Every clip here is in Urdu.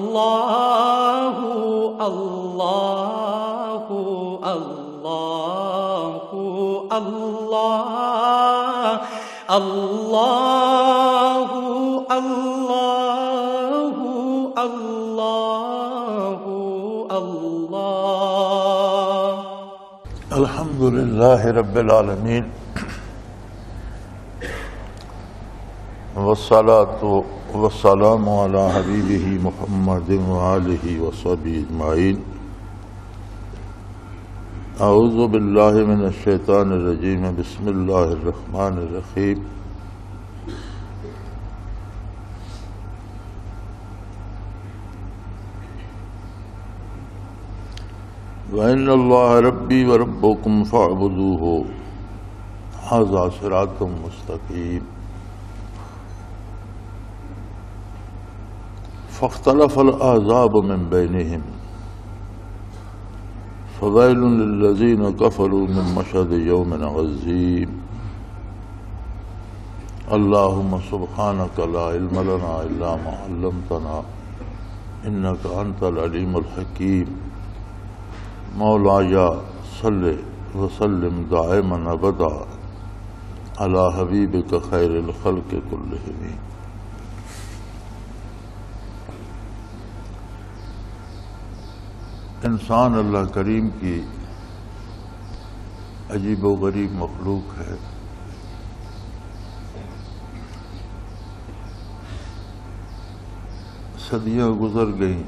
اللہ اللہ اللہ اللہ اللہ اللہ اللہ اللہ الحمد للہ رب العالمین والصلاة والسلام علی حبیبہ محمد وآلہ وصحبہ اجمعین اعوذ باللہ من الشیطان الرجیم بسم اللہ الرحمن الرحیم وَإِنَّ اللَّهَ رَبِّي وَرَبُّكُمْ فَاعْبُدُوهُ هَذَا صِرَاطٌ مُسْتَقِيمٌ فَاخْتَلَفَ الْأَحْزَابُ مِنْ بَيْنِهِمْ فَوَيْلٌ لِلَّذِينَ كَفَرُوا مِنْ مَشْهَدِ يَوْمٍ عَظِيمٍ اللهم سبحانك لا علم لنا إلا ما علمتنا إنك أنت العليم الحكيم مولاي صل وسلم دائما ابدا على حبیبک خیر الخلق کلہم۔ انسان اللہ کریم کی عجیب و غریب مخلوق ہے۔ صدیاں گزر گئیں،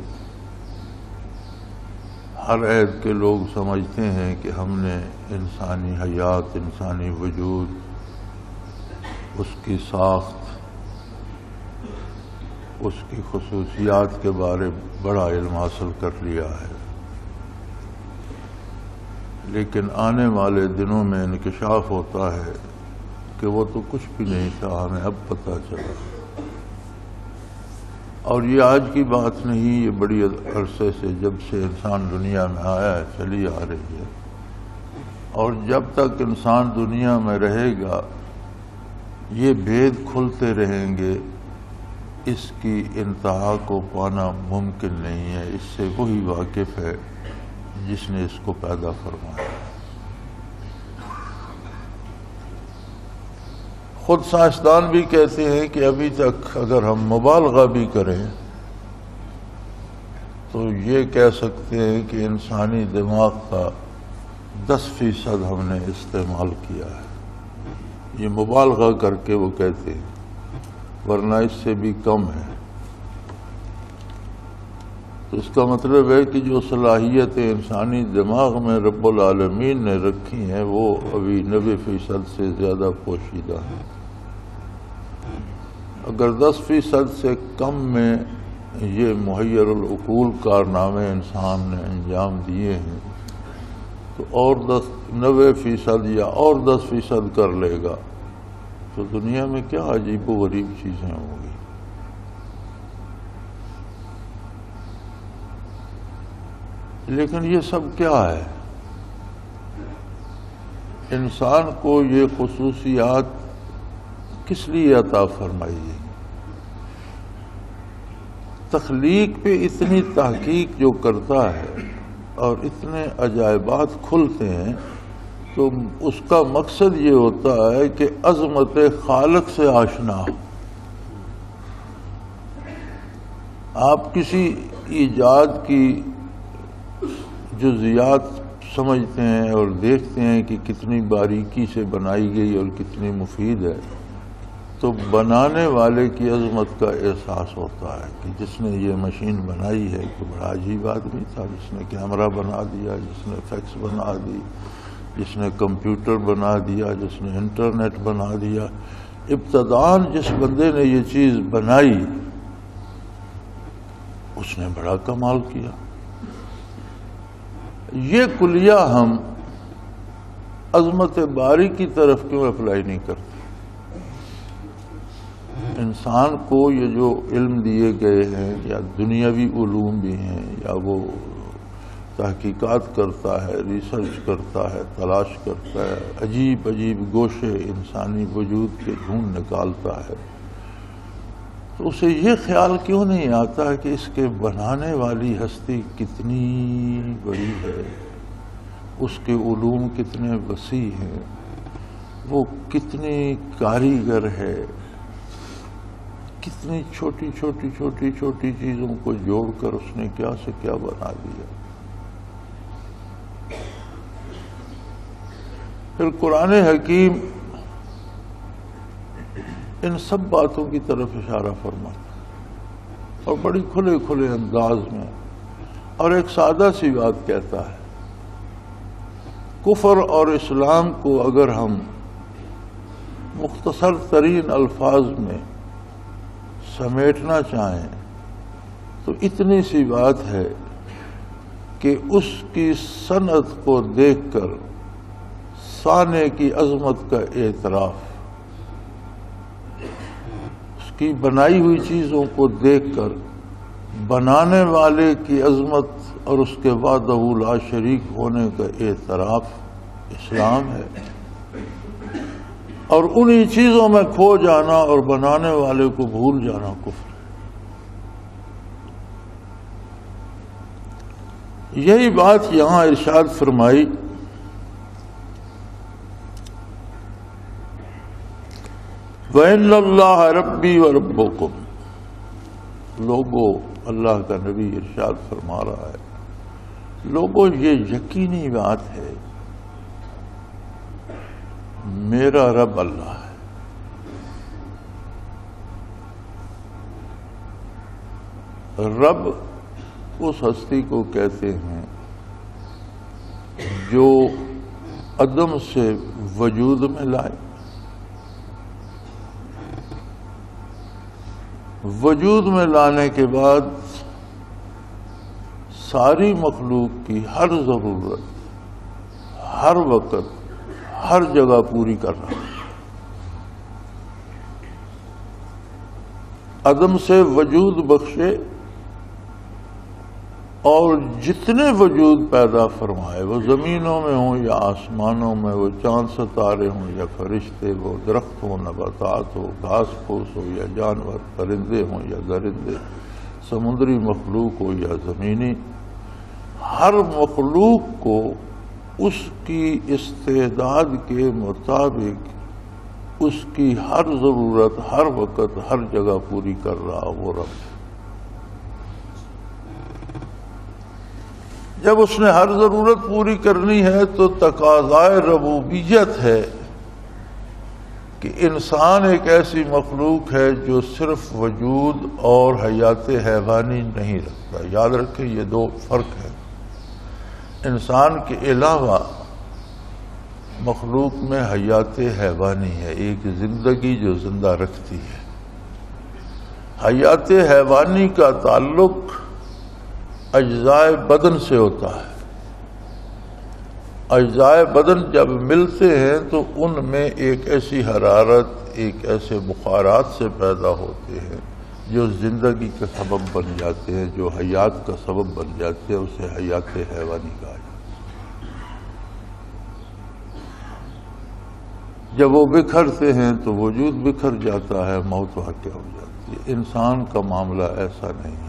ہر عہد کے لوگ سمجھتے ہیں کہ ہم نے انسانی حیات، انسانی وجود، اس کی ساخت، اس کی خصوصیات کے بارے بڑا علم حاصل کر لیا ہے، لیکن آنے والے دنوں میں انکشاف ہوتا ہے کہ وہ تو کچھ بھی نہیں تھا، ہمیں اب پتہ چلا۔ اور یہ آج کی بات نہیں، یہ بڑی عرصے سے، جب سے انسان دنیا میں آیا ہے چلی آ رہی ہے، اور جب تک انسان دنیا میں رہے گا یہ بھید کھلتے رہیں گے، اس کی انتہا کو پانا ممکن نہیں ہے۔ اس سے وہی واقف ہے جس نے اس کو پیدا فرمایا۔ خود سائنسدان بھی کہتے ہیں کہ ابھی تک اگر ہم مبالغہ بھی کریں تو یہ کہہ سکتے ہیں کہ انسانی دماغ کا 10% ہم نے استعمال کیا ہے۔ یہ مبالغہ کر کے وہ کہتے ہیں، ورنہ اس سے بھی کم ہے۔ تو اس کا مطلب ہے کہ جو صلاحیتیں انسانی دماغ میں رب العالمین نے رکھی ہیں وہ ابھی 90% سے زیادہ پوشیدہ ہیں۔ اگر 10% سے کم میں یہ محیر العقول کارنامے انسان نے انجام دیے ہیں تو اور 90% یا اور 10% کر لے گا تو دنیا میں کیا عجیب و غریب چیزیں ہوں گی۔ لیکن یہ سب کیا ہے؟ انسان کو یہ خصوصیات کس لیے عطا فرمائی گئی؟ تخلیق پہ اتنی تحقیق جو کرتا ہے اور اتنے عجائبات کھلتے ہیں تو اس کا مقصد یہ ہوتا ہے کہ عظمت خالق سے آشنا ہو۔ آپ کسی ایجاد کی جزیات سمجھتے ہیں اور دیکھتے ہیں کہ کتنی باریکی سے بنائی گئی اور کتنی مفید ہے، تو بنانے والے کی عظمت کا احساس ہوتا ہے کہ جس نے یہ مشین بنائی ہے کہ بڑا عجیب آدمی تھا، جس نے کیمرہ بنا دیا، جس نے فیکس بنا دی، جس نے کمپیوٹر بنا دیا، جس نے انٹرنیٹ بنا دیا۔ ابتداً جس بندے نے یہ چیز بنائی اس نے بڑا کمال کیا۔ یہ کلیہ ہم عظمت باری کی طرف کیوں اپلائی نہیں کرتے؟ انسان کو یہ جو علم دیے گئے ہیں یا دنیاوی علوم بھی ہیں، یا وہ تحقیقات کرتا ہے، ریسرچ کرتا ہے، تلاش کرتا ہے، عجیب عجیب گوشے انسانی وجود کے ڈھونڈ نکالتا ہے، تو اسے یہ خیال کیوں نہیں آتا کہ اس کے بنانے والی ہستی کتنی بڑی ہے، اس کے علوم کتنے وسیع ہیں، وہ کتنی کاریگر ہے، کتنی چھوٹی چھوٹی چھوٹی چھوٹی چیزوں کو جوڑ کر اس نے کیا سے کیا بنا دیا۔ پھر قرآن حکیم ان سب باتوں کی طرف اشارہ فرماتا ہے اور بڑی کھلے کھلے انداز میں، اور ایک سادہ سی بات کہتا ہے، کفر اور اسلام کو اگر ہم مختصر ترین الفاظ میں سمیٹنا چاہیں تو اتنی سی بات ہے کہ اس کی صنعت کو دیکھ کر صانع کی عظمت کا اعتراف، اس کی بنائی ہوئی چیزوں کو دیکھ کر بنانے والے کی عظمت اور اس کے وحدہ لا شریک ہونے کا اعتراف اسلام ہے، اور انہی چیزوں میں کھو جانا اور بنانے والے کو بھول جانا کفر ہے۔ یہی بات یہاں ارشاد فرمائی، وَإِنَّ اللَّهَ رَبِّي وَرَبُّكُمْ، لوگو، اللہ کا نبی ارشاد فرما رہا ہے، لوگو یہ یقینی بات ہے میرا رب اللہ ہے۔ رب اس ہستی کو کہتے ہیں جو عدم سے وجود میں لائے، وجود میں لانے کے بعد ساری مخلوق کی ہر ضرورت ہر وقت ہر جگہ پوری کر رہا ہے۔ عدم سے وجود بخشے اور جتنے وجود پیدا فرمائے، وہ زمینوں میں ہوں یا آسمانوں میں، وہ چاند ستارے ہوں یا فرشتے، وہ درخت ہوں، نباتات ہو، گھاس پھوس ہو یا جانور، پرندے ہوں یا درندے، سمندری مخلوق ہو یا زمینی، ہر مخلوق کو اس کی استعداد کے مطابق اس کی ہر ضرورت ہر وقت ہر جگہ پوری کر رہا وہ رب۔ جب اس نے ہر ضرورت پوری کرنی ہے تو تقاضائے ربوبیت ہے کہ انسان ایک ایسی مخلوق ہے جو صرف وجود اور حیات حیوانی نہیں رکھتا۔ یاد رکھیں یہ دو فرق ہے، انسان کے علاوہ مخلوق میں حیات حیوانی ہے، ایک زندگی جو زندہ رکھتی ہے۔ حیات حیوانی کا تعلق اجزاء بدن سے ہوتا ہے۔ اجزاء بدن جب ملتے ہیں تو ان میں ایک ایسی حرارت، ایک ایسے بخارات سے پیدا ہوتے ہیں جو زندگی کا سبب بن جاتے ہیں، جو حیات کا سبب بن جاتے ہیں، اسے حیات حیوانی کہا جاتا ہے۔ جب وہ بکھرتے ہیں تو وجود بکھر جاتا ہے، موت واقع ہو جاتی ہے۔ انسان کا معاملہ ایسا نہیں ہے۔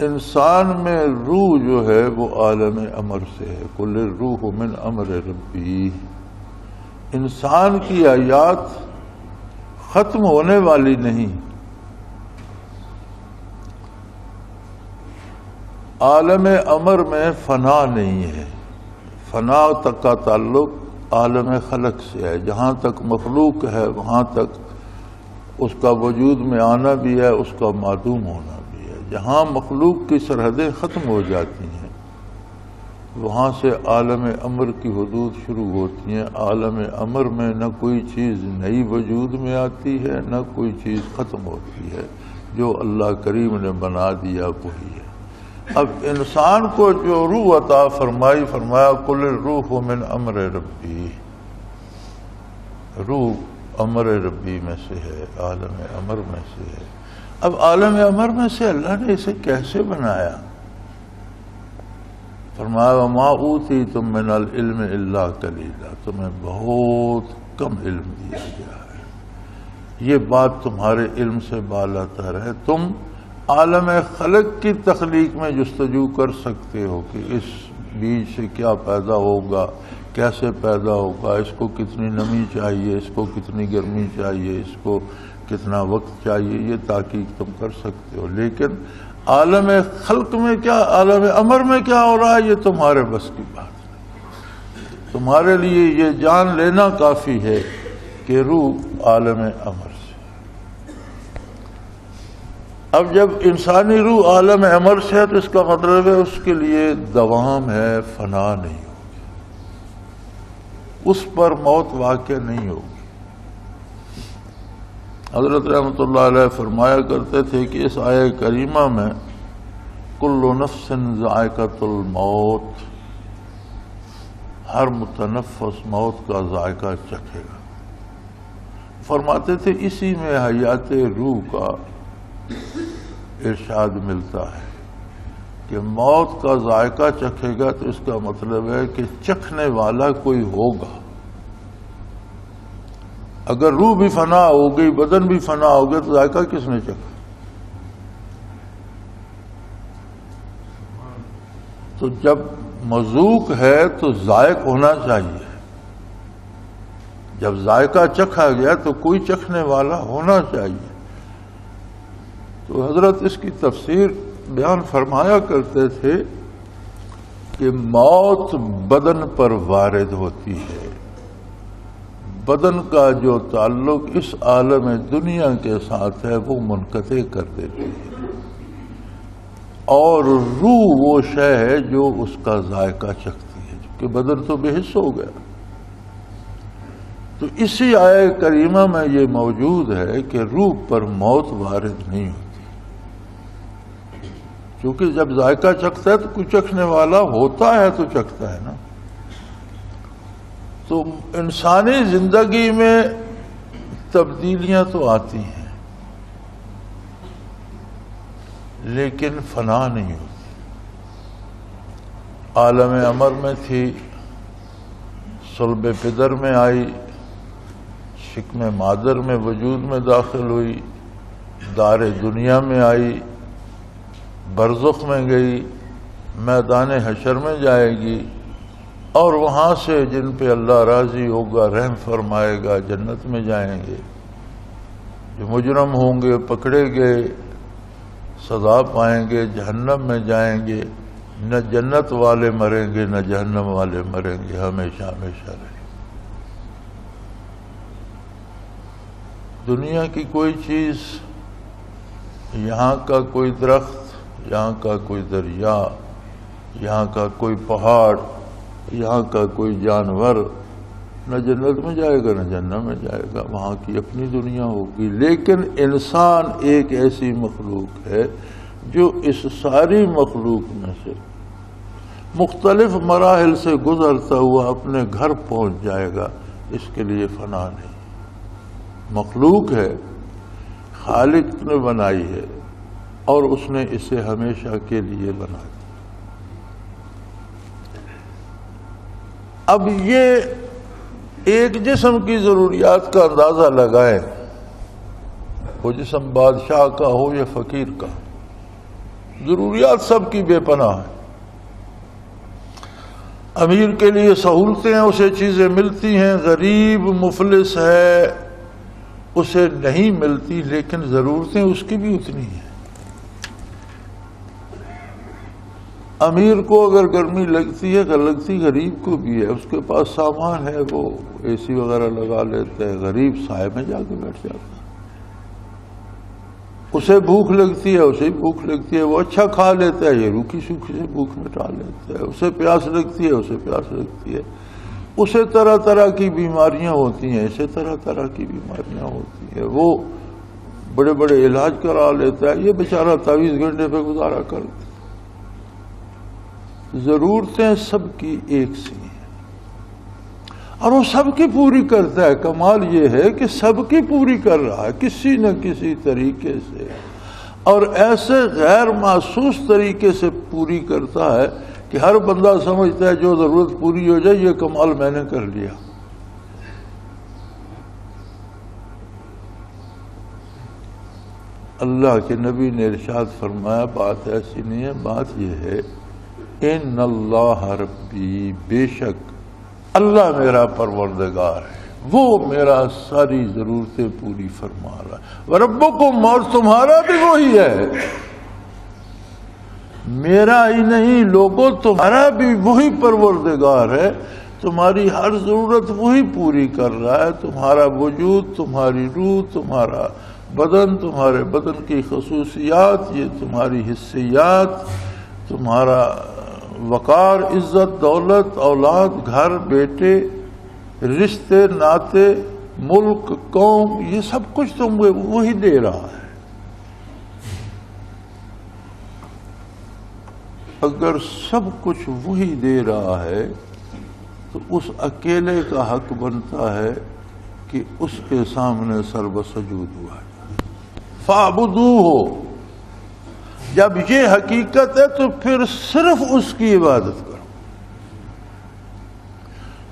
انسان میں روح جو ہے وہ عالم امر سے ہے، کل الروح من امر ربی۔ انسان کی حیات ختم ہونے والی نہیں، عالم امر میں فنا نہیں ہے۔ فنا تک کا تعلق عالم خلق سے ہے، جہاں تک مخلوق ہے وہاں تک اس کا وجود میں آنا بھی ہے، اس کا معدوم ہونا بھی ہے۔ جہاں مخلوق کی سرحدیں ختم ہو جاتی ہیں وہاں سے عالم امر کی حدود شروع ہوتی ہیں۔ عالم امر میں نہ کوئی چیز نئی وجود میں آتی ہے، نہ کوئی چیز ختم ہوتی ہے، جو اللہ کریم نے بنا دیا وہی ہے۔ اب انسان کو جو روح عطا فرمائی، فرمایا کل الروح من امر ربی، روح امر ربی میں سے ہے، عالم امر میں سے ہے۔ اب عالم امر میں سے اللہ نے اسے کیسے بنایا؟ فرمایا وما اوتیتم من العلم الا قلیلا، تمہیں بہت کم علم دیا گیا ہے۔ یہ بات تمہارے علم سے بالاتر ہے. تم عالم خلق کی تخلیق میں جستجو کر سکتے ہو کہ اس بیج سے کیا پیدا ہوگا، کیسے پیدا ہوگا، اس کو کتنی نمی چاہیے، اس کو کتنی گرمی چاہیے، اس کو کتنا وقت چاہیے، یہ تحقیق تم کر سکتے ہو. لیکن عالم خلق میں کیا، عالم امر میں کیا ہو رہا ہے، یہ تمہارے بس کی بات ہے. تمہارے لیے یہ جان لینا کافی ہے کہ روح عالم امر سے. اب جب انسانی روح عالم امر سے ہے تو اس کا مطلب ہے اس کے لیے دوام ہے، فنا نہیں ہوگی، اس پر موت واقع نہیں ہوگی. حضرت رحمۃ اللہ علیہ فرمایا کرتے تھے کہ اس آیہ کریمہ میں کل نفس ذائقۃ الموت، ہر متنفس موت کا ذائقہ چکھے گا. فرماتے تھے اسی میں حیات روح کا ارشاد ملتا ہے کہ موت کا ذائقہ چکھے گا تو اس کا مطلب ہے کہ چکھنے والا کوئی ہوگا. اگر روح بھی فنا ہو گئی، بدن بھی فنا ہو گیا، تو ذائقہ کس نے چکھا؟ تو جب مذوق ہے تو ذائق ہونا چاہیے. جب ذائقہ چکھا گیا تو کوئی چکھنے والا ہونا چاہیے. تو حضرت اس کی تفسیر بیان فرمایا کرتے تھے کہ موت بدن پر وارد ہوتی ہے. بدن کا جو تعلق اس عالم دنیا کے ساتھ ہے وہ منقطع کر دیتی ہے، اور روح وہ شے ہے جو اس کا ذائقہ چکھتی ہے، کہ بدن تو بے حس ہو گیا. تو اسی آیہ کریمہ میں یہ موجود ہے کہ روح پر موت وارد نہیں ہوتی، کیونکہ جب ذائقہ چکھتا ہے تو کوئی چکھنے والا ہوتا ہے تو چکھتا ہے نا. تو انسانی زندگی میں تبدیلیاں تو آتی ہیں لیکن فنا نہیں ہوتی. عالم امر میں تھی، صلب پدر میں آئی، شکم مادر میں وجود میں داخل ہوئی، دار دنیا میں آئی، برزخ میں گئی، میدان حشر میں جائے گی، اور وہاں سے جن پہ اللہ راضی ہوگا رحم فرمائے گا جنت میں جائیں گے. جو مجرم ہوں گے پکڑے گئے سزا پائیں گے، جہنم میں جائیں گے. نہ جنت والے مریں گے نہ جہنم والے مریں گے، ہمیشہ ہمیشہ رہیں. دنیا کی کوئی چیز، یہاں کا کوئی درخت، یہاں کا کوئی دریا، یہاں کا کوئی پہاڑ، یہاں کا کوئی جانور نہ جنت میں جائے گا نہ جہنم میں جائے گا، وہاں کی اپنی دنیا ہوگی. لیکن انسان ایک ایسی مخلوق ہے جو اس ساری مخلوق میں سے مختلف مراحل سے گزرتا ہوا اپنے گھر پہنچ جائے گا. اس کے لیے فنا نہیں. مخلوق ہے، خالق نے بنائی ہے اور اس نے اسے ہمیشہ کے لیے بنا دیا. اب یہ ایک جسم کی ضروریات کا اندازہ لگائیں، وہ جسم بادشاہ کا ہو یا فقیر کا، ضروریات سب کی بے پناہ ہیں. امیر کے لیے سہولتیں ہیں، اسے چیزیں ملتی ہیں. غریب مفلس ہے، اسے نہیں ملتی، لیکن ضرورتیں اس کی بھی اتنی ہیں. امیر کو اگر گرمی لگتی ہے لگتی غریب کو بھی ہے. اس کے پاس سامان ہے، وہ اے سی وغیرہ لگا لیتا ہے. غریب سائے میں جا کے بیٹھ جاتا ہے. اسے بھوک لگتی ہے، اسے بھوک لگتی ہے، وہ اچھا کھا لیتا ہے، یہ روکھی سوکھی سے بھوک مٹا لیتا ہے. اسے پیاس لگتی ہے، اسے پیاس لگتی ہے. اسے طرح طرح کی بیماریاں ہوتی ہیں، اسے طرح طرح کی بیماریاں ہوتی ہیں. وہ بڑے بڑے علاج کرا لیتا ہے، یہ بیچارہ 23 گھنٹے پہ گزارا کرتا ہے. ضرورتیں سب کی ایک سی ہیں اور وہ سب کی پوری کرتا ہے. کمال یہ ہے کہ سب کی پوری کر رہا ہے کسی نہ کسی طریقے سے، اور ایسے غیر محسوس طریقے سے پوری کرتا ہے کہ ہر بندہ سمجھتا ہے جو ضرورت پوری ہو جائے یہ کمال میں نے کر لیا. اللہ کے نبی نے ارشاد فرمایا بات ایسی نہیں ہے، بات یہ ہے ان اللہ ربی، بے شک اللہ میرا پروردگار ہے، وہ میرا ساری ضرورتیں پوری فرما رہا ہے، وربکم، اور تمہارا بھی وہی ہے، میرا ہی نہیں لوگوں تمہارا بھی وہی پروردگار ہے، تمہاری ہر ضرورت وہی پوری کر رہا ہے، تمہارا وجود، تمہاری روح، تمہارا بدن، تمہارے بدن کی خصوصیات، یہ تمہاری حصیات، تمہارا وقار، عزت، دولت، اولاد، گھر، بیٹے، رشتے ناتے، ملک، قوم، یہ سب کچھ تم وہی دے رہا ہے۔ اگر سب کچھ وہی دے رہا ہے تو اس اکیلے کا حق بنتا ہے کہ اس کے سامنے سر بسجود ہوا ہے۔ فَاعْبُدُوهُ، جب یہ حقیقت ہے تو پھر صرف اس کی عبادت کرو،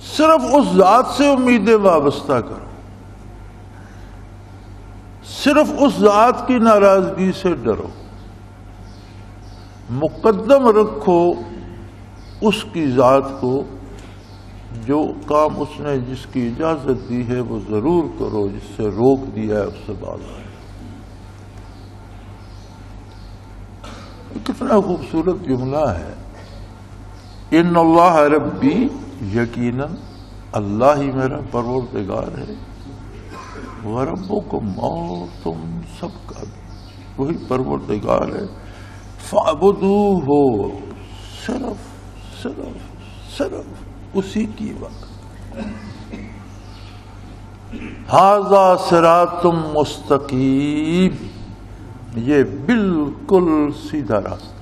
صرف اس ذات سے امیدیں وابستہ کرو، صرف اس ذات کی ناراضگی سے ڈرو، مقدم رکھو اس کی ذات کو، جو کام اس نے جس کی اجازت دی ہے وہ ضرور کرو، جس سے روک دیا ہے اس سے باز آئے۔ کتنا خوبصورت جملہ ہے، ان اللہ ربی، یقیناً اللہ ہی میرا پروردگار ہے، وربکم، اور تم سب کا بھی وہی پروردگار ہے، فاعبدوہ، صرف اسی کی وقت، ھذا صراط مستقیم، یہ بالکل سیدھا راستہ،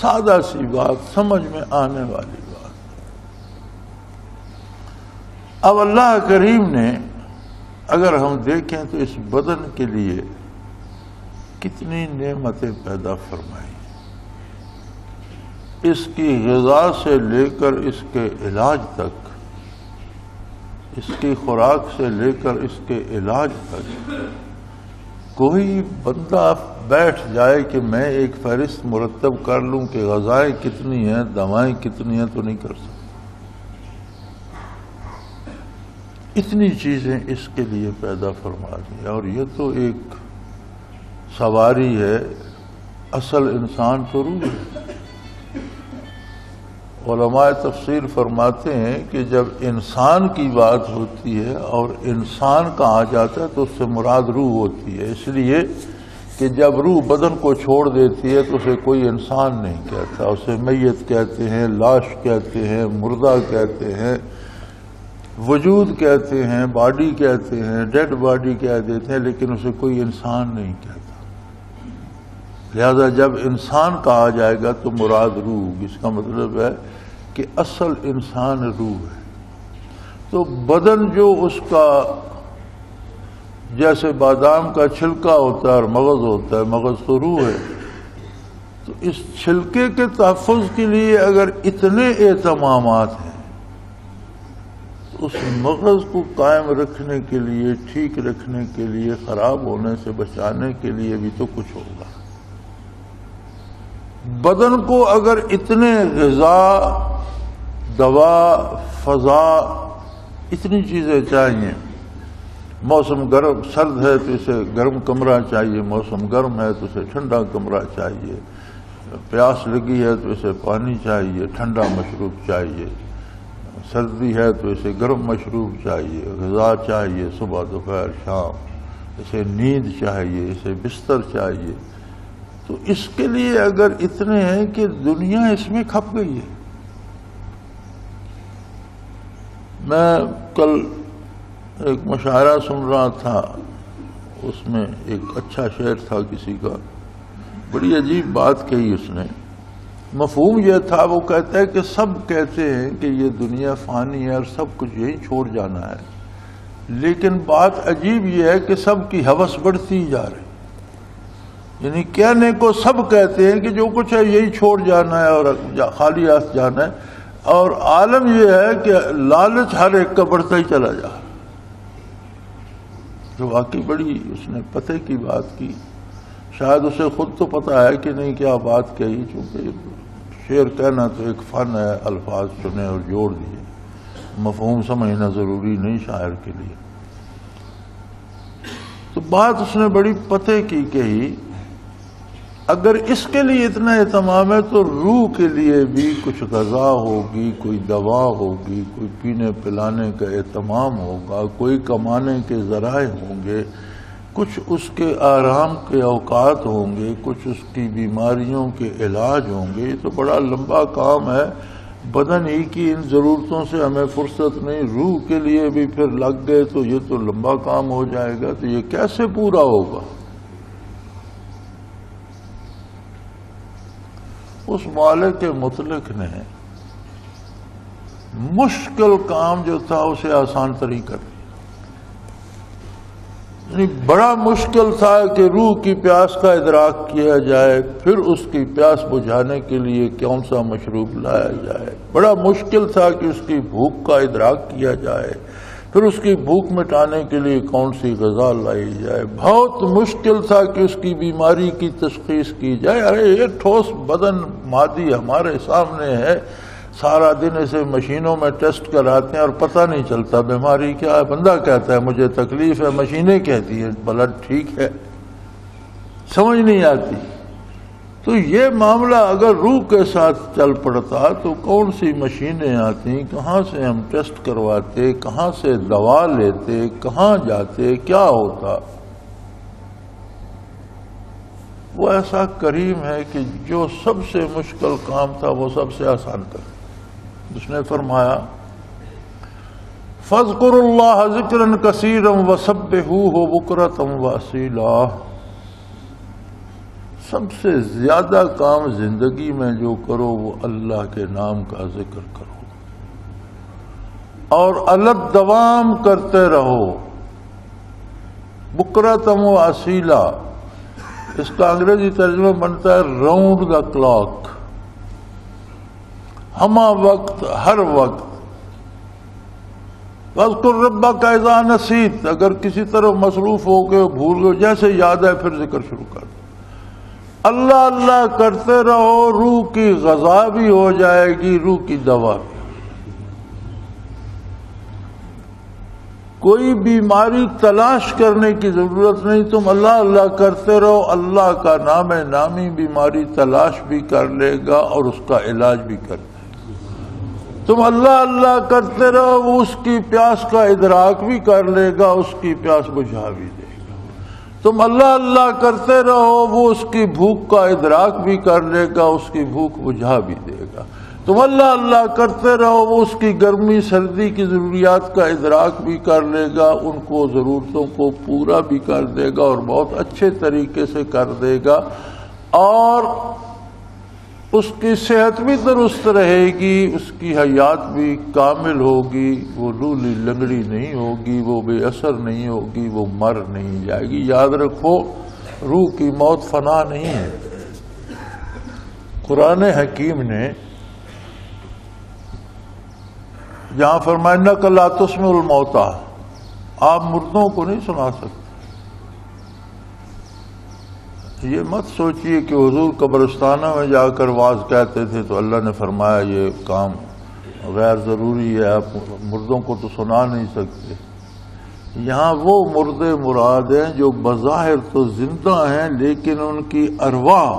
سادہ سی بات، سمجھ میں آنے والی بات۔ اب اللہ کریم نے اگر ہم دیکھیں تو اس بدن کے لیے کتنی نعمتیں پیدا فرمائی، اس کی غذا سے لے کر اس کے علاج تک، اس کی خوراک سے لے کر اس کے علاج تک۔ کوئی بندہ بیٹھ جائے کہ میں ایک فہرست مرتب کر لوں کہ غذائیں کتنی ہیں، دوائیں کتنی ہیں، تو نہیں کر سکتا۔ اتنی چیزیں اس کے لیے پیدا فرما دی، اور یہ تو ایک سواری ہے، اصل انسان تو روح ہے۔ علماء تفسیر فرماتے ہیں کہ جب انسان کی بات ہوتی ہے اور انسان کہا جاتا ہے تو اس سے مراد روح ہوتی ہے، اس لیے کہ جب روح بدن کو چھوڑ دیتی ہے تو اسے کوئی انسان نہیں کہتا، اسے میت کہتے ہیں، لاش کہتے ہیں، مردہ کہتے ہیں، وجود کہتے ہیں، باڈی کہتے ہیں، ڈیڈ باڈی کہہ دیتے ہیں، لیکن اسے کوئی انسان نہیں کہتا۔ لہذا جب انسان کہا جائے گا تو مراد روح، اس کا مطلب ہے کہ اصل انسان روح ہے۔ تو بدن جو اس کا جیسے بادام کا چھلکا ہوتا ہے اور مغز ہوتا ہے، مغز تو روح ہے، تو اس چھلکے کے تحفظ کے لیے اگر اتنے اہتمامات ہیں تو اس مغز کو قائم رکھنے کے لیے، ٹھیک رکھنے کے لیے، خراب ہونے سے بچانے کے لیے بھی تو کچھ ہوگا۔ بدن کو اگر اتنے غذا، دوا، فضا، اتنی چیزیں چاہیے، موسم گرم سرد ہے تو اسے گرم کمرہ چاہیے، موسم گرم ہے تو اسے ٹھنڈا کمرہ چاہیے، پیاس لگی ہے تو اسے پانی چاہیے، ٹھنڈا مشروب چاہیے، سردی ہے تو اسے گرم مشروب چاہیے، غذا چاہیے صبح دوپہر شام، اسے نیند چاہیے، اسے بستر چاہیے۔ تو اس کے لیے اگر اتنے ہیں کہ دنیا اس میں کھپ گئی ہے۔ میں کل ایک مشاعرہ سن رہا تھا، اس میں ایک اچھا شعر تھا کسی کا، بڑی عجیب بات کہی اس نے۔ مفہوم یہ تھا، وہ کہتا ہے کہ سب کہتے ہیں کہ یہ دنیا فانی ہے اور سب کچھ یہی چھوڑ جانا ہے، لیکن بات عجیب یہ ہے کہ سب کی ہوس بڑھتی ہی جا رہی، یعنی کہنے کو سب کہتے ہیں کہ جو کچھ ہے یہی چھوڑ جانا ہے اور خالی ہاتھ جانا ہے، اور عالم یہ ہے کہ لالچ ہر ایک کا بڑھتا ہی چلا جا رہا۔ جو واقعی بڑی اس نے پتے کی بات کی. شاید اسے خود تو پتہ ہے کہ نہیں کیا بات کہی، چونکہ شعر کہنا تو ایک فن ہے، الفاظ چنے اور جوڑ دیے، مفہوم سمجھنا ضروری نہیں شاعر کے لیے. تو بات اس نے بڑی پتے کی کہی. اگر اس کے لیے اتنا اہتمام ہے تو روح کے لیے بھی کچھ غذا ہوگی، کوئی دوا ہوگی، کوئی پینے پلانے کا اہتمام ہوگا، کوئی کمانے کے ذرائع ہوں گے، کچھ اس کے آرام کے اوقات ہوں گے، کچھ اس کی بیماریوں کے علاج ہوں گے. یہ تو بڑا لمبا کام ہے. بدن ہی کی ان ضرورتوں سے ہمیں فرصت نہیں، روح کے لیے بھی پھر لگ گئے تو یہ تو لمبا کام ہو جائے گا. تو یہ کیسے پورا ہوگا؟ اس مالک مطلق نے مشکل کام جو تھا اسے آسان ترین کر دیا. یعنی بڑا مشکل تھا کہ روح کی پیاس کا ادراک کیا جائے، پھر اس کی پیاس بجھانے کے لیے کون سا مشروب لایا جائے. بڑا مشکل تھا کہ اس کی بھوک کا ادراک کیا جائے، پھر اس کی بھوک مٹانے کے لیے کون سی غذا لائی جائے. بہت مشکل تھا کہ اس کی بیماری کی تشخیص کی جائے. ارے یہ ٹھوس بدن مادی ہمارے سامنے ہے، سارا دن اسے مشینوں میں ٹیسٹ کراتے ہیں اور پتہ نہیں چلتا بیماری کیا ہے. بندہ کہتا ہے مجھے تکلیف ہے، مشینیں کہتی ہیں بلڈ ٹھیک ہے، سمجھ نہیں آتی. تو یہ معاملہ اگر روح کے ساتھ چل پڑتا تو کون سی مشینیں آتی، کہاں سے ہم ٹیسٹ کرواتے، کہاں سے دوا لیتے، کہاں جاتے، کیا ہوتا. وہ ایسا کریم ہے کہ جو سب سے مشکل کام تھا وہ سب سے آسان کر. اس نے فرمایا فَاذْكُرُوا اللَّهَ ذِكْرًا كَثِيرًا وَسَبِّحُوهُ بُكْرَةً وَأَصِيلًا. سب سے زیادہ کام زندگی میں جو کرو وہ اللہ کے نام کا ذکر کرو اور الگ دوام کرتے رہو. بکرۃ و اصیلا، اس کا انگریزی ترجمہ بنتا ہے راؤنڈ دا کلاک، ہمہ وقت، ہر وقت. وَاذْكُرْ رَبَّكَ إِذَا نَسِيتَ، اگر کسی طرح مصروف ہو کے بھول گئے، جیسے یاد ہے پھر ذکر شروع کر دو. اللہ اللہ کرتے رہو، روح کی غذا بھی ہو جائے گی، روح کی دوا بھی. کوئی بیماری تلاش کرنے کی ضرورت نہیں، تم اللہ اللہ کرتے رہو، اللہ کا نام نامی بیماری تلاش بھی کر لے گا اور اس کا علاج بھی کر لے گا. تم اللہ اللہ کرتے رہو، وہ اس کی پیاس کا ادراک بھی کر لے گا، اس کی پیاس بجھا بھی دے گا. تم اللہ اللہ کرتے رہو، وہ اس کی بھوک کا ادراک بھی کر لے گا، اس کی بھوک بجھا بھی دے گا. تم اللہ اللہ کرتے رہو، وہ اس کی گرمی سردی کی ضروریات کا ادراک بھی کر لے گا، ان کو ضرورتوں کو پورا بھی کر دے گا اور بہت اچھے طریقے سے کر دے گا. اور اس کی صحت بھی درست رہے گی، اس کی حیات بھی کامل ہوگی، وہ لولی لنگڑی نہیں ہوگی، وہ بے اثر نہیں ہوگی، وہ مر نہیں جائے گی. یاد رکھو روح کی موت فنا نہیں ہے. قرآن حکیم نے جہاں فرمایا انک لا تسمع الموتى، آپ مردوں کو نہیں سنا سکتے. یہ مت سوچئے کہ حضور قبرستانوں میں جا کر واعظ کہتے تھے تو اللہ نے فرمایا یہ کام غیر ضروری ہے، آپ مردوں کو تو سنا نہیں سکتے. یہاں وہ مردے مراد ہیں جو بظاہر تو زندہ ہیں لیکن ان کی ارواح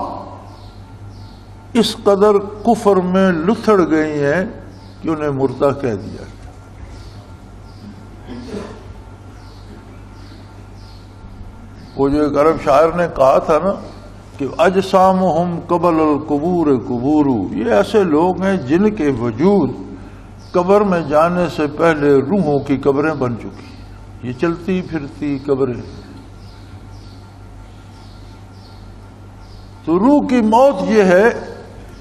اس قدر کفر میں لتھڑ گئی ہیں کہ انہیں مردہ کہہ دیا. وہ جو ایک عرب شاعر نے کہا تھا نا کہ اجسامہم قبل القبور قبور، یہ ایسے لوگ ہیں جن کے وجود قبر میں جانے سے پہلے روحوں کی قبریں بن چکی، یہ چلتی پھرتی قبریں. تو روح کی موت یہ ہے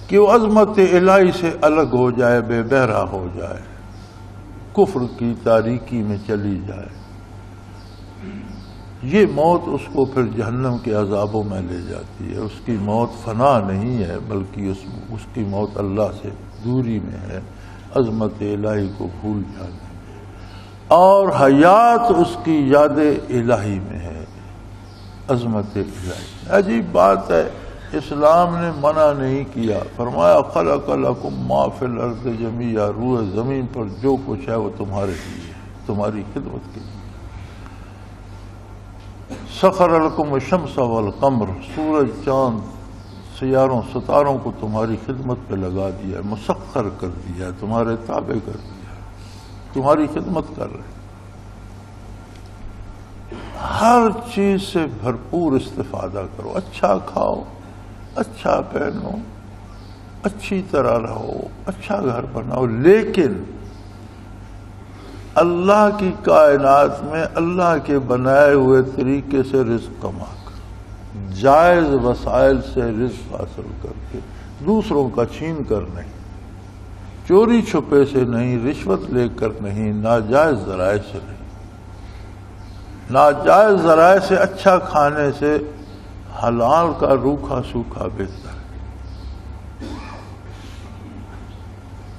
کہ وہ عظمت الہی سے الگ ہو جائے، بے بہرا ہو جائے، کفر کی تاریکی میں چلی جائے. یہ موت اس کو پھر جہنم کے عذابوں میں لے جاتی ہے. اس کی موت فنا نہیں ہے بلکہ اس کی موت اللہ سے دوری میں ہے، عظمت الہی کو بھول جانے. اور حیات اس کی یاد الہی میں ہے، عظمت الہی۔ عجیب بات ہے، اسلام نے منع نہیں کیا، فرمایا خلق لکم ما فی الارض جمیعا، روح زمین پر جو کچھ ہے وہ تمہارے لیے ہے، تمہاری خدمت کے لیے۔ سخر لکم الشمس والقمر، سورج چاند سیاروں ستاروں کو تمہاری خدمت پہ لگا دیا ہے، مسخر کر دیا ہے، تمہارے تابع کر دیا ہے، تمہاری خدمت کر رہے ہیں۔ ہر چیز سے بھرپور استفادہ کرو، اچھا کھاؤ، اچھا پہنو، اچھی طرح رہو، اچھا گھر بناؤ، لیکن اللہ کی کائنات میں اللہ کے بنائے ہوئے طریقے سے رزق کما کر، جائز وسائل سے رزق حاصل کر کے، دوسروں کا چھین کر نہیں، چوری چھپے سے نہیں، رشوت لے کر نہیں، ناجائز ذرائع سے نہیں، ناجائز ذرائع سے اچھا کھانے سے حلال کا روکھا سوکھا بہتر ہے۔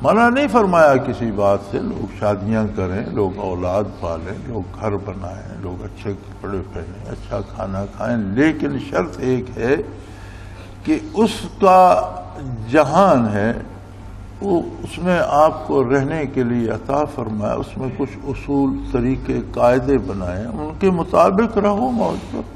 منع نہیں فرمایا کسی بات سے، لوگ شادیاں کریں، لوگ اولاد پالیں، لوگ گھر بنائیں، لوگ اچھے کپڑے پہنیں، اچھا کھانا کھائیں، لیکن شرط ایک ہے کہ اس کا جہان ہے وہ اس میں آپ کو رہنے کے لیے عطا فرمایا، اس میں کچھ اصول طریقے قاعدے بنائیں، ان کے مطابق رہو موج پر۔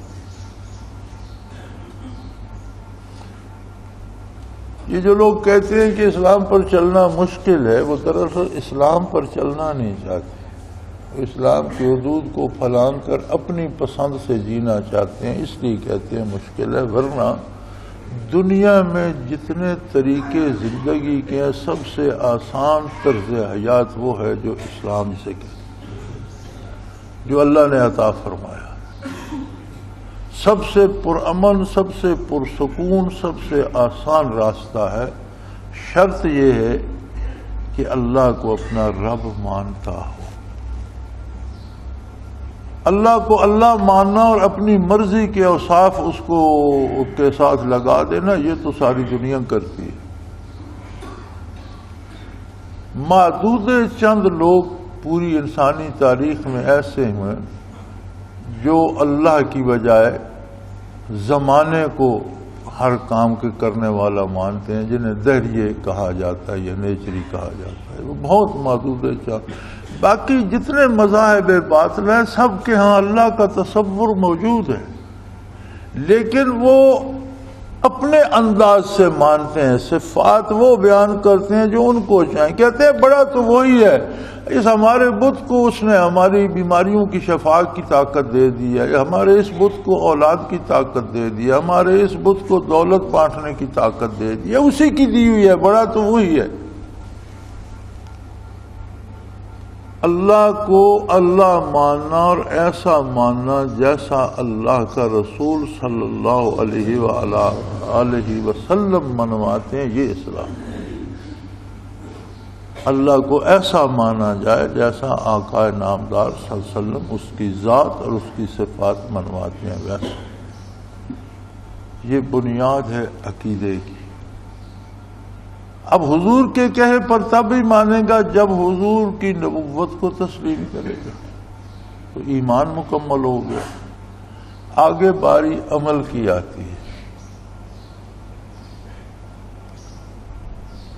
یہ جو لوگ کہتے ہیں کہ اسلام پر چلنا مشکل ہے، وہ دراصل اسلام پر چلنا نہیں چاہتے، اسلام کی حدود کو پھلانگ کر اپنی پسند سے جینا چاہتے ہیں، اس لیے کہتے ہیں مشکل ہے، ورنہ دنیا میں جتنے طریقے زندگی کے ہیں سب سے آسان طرز حیات وہ ہے جو اسلام سے کہتے ہیں، جو اللہ نے عطا فرمایا، سب سے پرامن، سب سے پرسکون، سب سے آسان راستہ ہے۔ شرط یہ ہے کہ اللہ کو اپنا رب مانتا ہو، اللہ کو اللہ ماننا اور اپنی مرضی کے اوصاف اس کو کے ساتھ لگا دینا، یہ تو ساری دنیا کرتی ہے۔ معدود چند لوگ پوری انسانی تاریخ میں ایسے ہیں جو اللہ کی بجائے زمانے کو ہر کام کے کرنے والا مانتے ہیں، جنہیں دہریے کہا جاتا ہے یا نیچری کہا جاتا ہے، وہ بہت معدود چند۔ باقی جتنے مذاہب باطل ہیں سب کے ہاں اللہ کا تصور موجود ہے، لیکن وہ اپنے انداز سے مانتے ہیں، صفات وہ بیان کرتے ہیں جو ان کو چاہیں، کہتے ہیں بڑا تو وہی ہے، اس ہمارے بت کو اس نے ہماری بیماریوں کی شفا کی طاقت دے دی ہے، ہمارے اس بت کو اولاد کی طاقت دے دی ہے، ہمارے اس بت کو دولت بانٹنے کی طاقت دے دی ہے، اسی کی دی ہوئی ہے، بڑا تو وہی ہے۔ اللہ کو اللہ ماننا اور ایسا ماننا جیسا اللہ کا رسول صلی اللہ علیہ وآلہ وسلم منواتے ہیں، یہ اسلام ہے۔ اللہ کو ایسا مانا جائے جیسا آقا نامدار صلی اللہ علیہ وسلم اس کی ذات اور اس کی صفات منواتے ہیں، ویسا۔ یہ بنیاد ہے عقیدے کی۔ اب حضور کے کہے پر تب ہی مانے گا جب حضور کی نبوت کو تسلیم کرے گا، تو ایمان مکمل ہو گیا۔ آگے باری عمل کی آتی ہے۔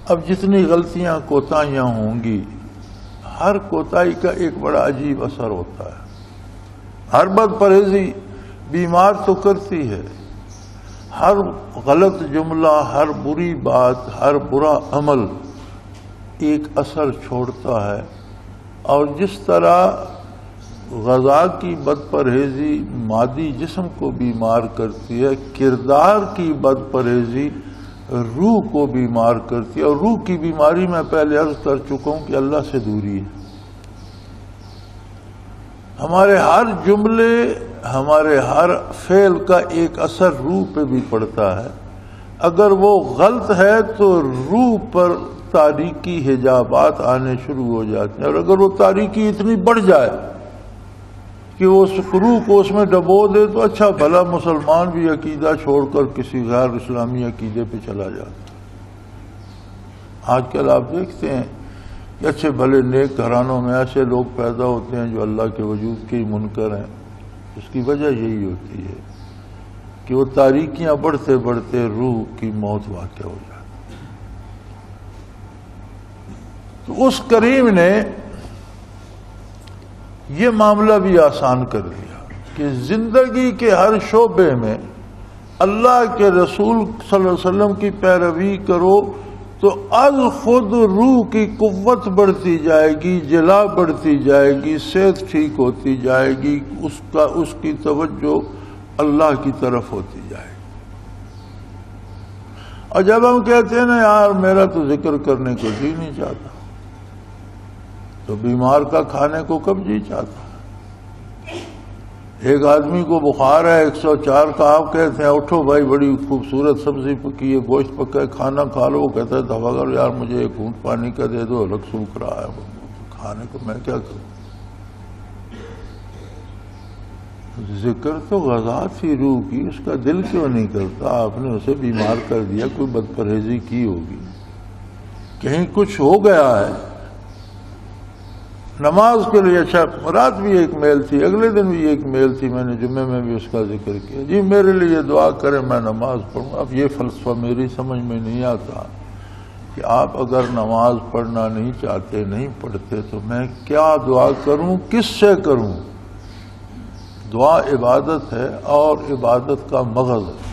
اب جتنی غلطیاں کوتاہیاں ہوں گی، ہر کوتاہی کا ایک بڑا عجیب اثر ہوتا ہے۔ ہر بد پرہیزی بیمار تو کرتی ہے، ہر غلط جملہ، ہر بری بات، ہر برا عمل ایک اثر چھوڑتا ہے، اور جس طرح غذا کی بد پرہیزی مادی جسم کو بیمار کرتی ہے، کردار کی بد پرہیزی روح کو بیمار کرتی ہے، اور روح کی بیماری میں پہلے عرض کر چکا ہوں کہ اللہ سے دوری ہے۔ ہمارے ہر جملے، ہمارے ہر فعل کا ایک اثر روح پہ بھی پڑتا ہے۔ اگر وہ غلط ہے تو روح پر تاریکی حجابات آنے شروع ہو جاتے ہیں، اور اگر وہ تاریکی اتنی بڑھ جائے کہ وہ روح کو اس میں ڈبو دے تو اچھا بھلا مسلمان بھی عقیدہ چھوڑ کر کسی غیر اسلامی عقیدے پہ چلا جاتا ہے۔ آج کل آپ دیکھتے ہیں کہ اچھے بھلے نیک گھرانوں میں ایسے لوگ پیدا ہوتے ہیں جو اللہ کے وجود کے ہی منکر ہیں. اس کی وجہ یہی ہوتی ہے کہ وہ تاریکیاں بڑھتے بڑھتے روح کی موت واقع ہو جاتی. تو اس کریم نے یہ معاملہ بھی آسان کر دیا کہ زندگی کے ہر شعبے میں اللہ کے رسول صلی اللہ علیہ وسلم کی پیروی کرو تو از خود روح کی قوت بڑھتی جائے گی، جلا بڑھتی جائے گی، صحت ٹھیک ہوتی جائے گی، اس کی توجہ اللہ کی طرف ہوتی جائے گی. اور جب ہم کہتے ہیں نا یار میرا تو ذکر کرنے کو جی نہیں چاہتا، تو بیمار کا کھانے کو کب جی چاہتا؟ ایک آدمی کو بخار ہے 104 کا، آپ کہتے ہیں اٹھو بھائی بڑی خوبصورت سبزی پکی ہے، گوشت پکا ہے، کھانا کھا لو. وہ کہتا ہے دفعہ کرو یار مجھے ایک گھونٹ پانی کا دے دو، الگ سوکھ رہا ہے کھانے کو، میں کیا کروں؟ ذکر تو غذا تھی روح کی، اس کا دل کیوں نہیں کرتا؟ آپ نے اسے بیمار کر دیا، کوئی بد پرہیزی کی ہوگی، کہیں کچھ ہو گیا ہے. نماز کے لیے اچھا رات بھی ایک میل تھی، اگلے دن بھی ایک میل تھی، میں نے جمعے میں بھی اس کا ذکر کیا. جی میرے لیے دعا کریں میں نماز پڑھوں. اب یہ فلسفہ میری سمجھ میں نہیں آتا کہ آپ اگر نماز پڑھنا نہیں چاہتے، نہیں پڑھتے، تو میں کیا دعا کروں، کس سے کروں؟ دعا عبادت ہے اور عبادت کا مغز ہے.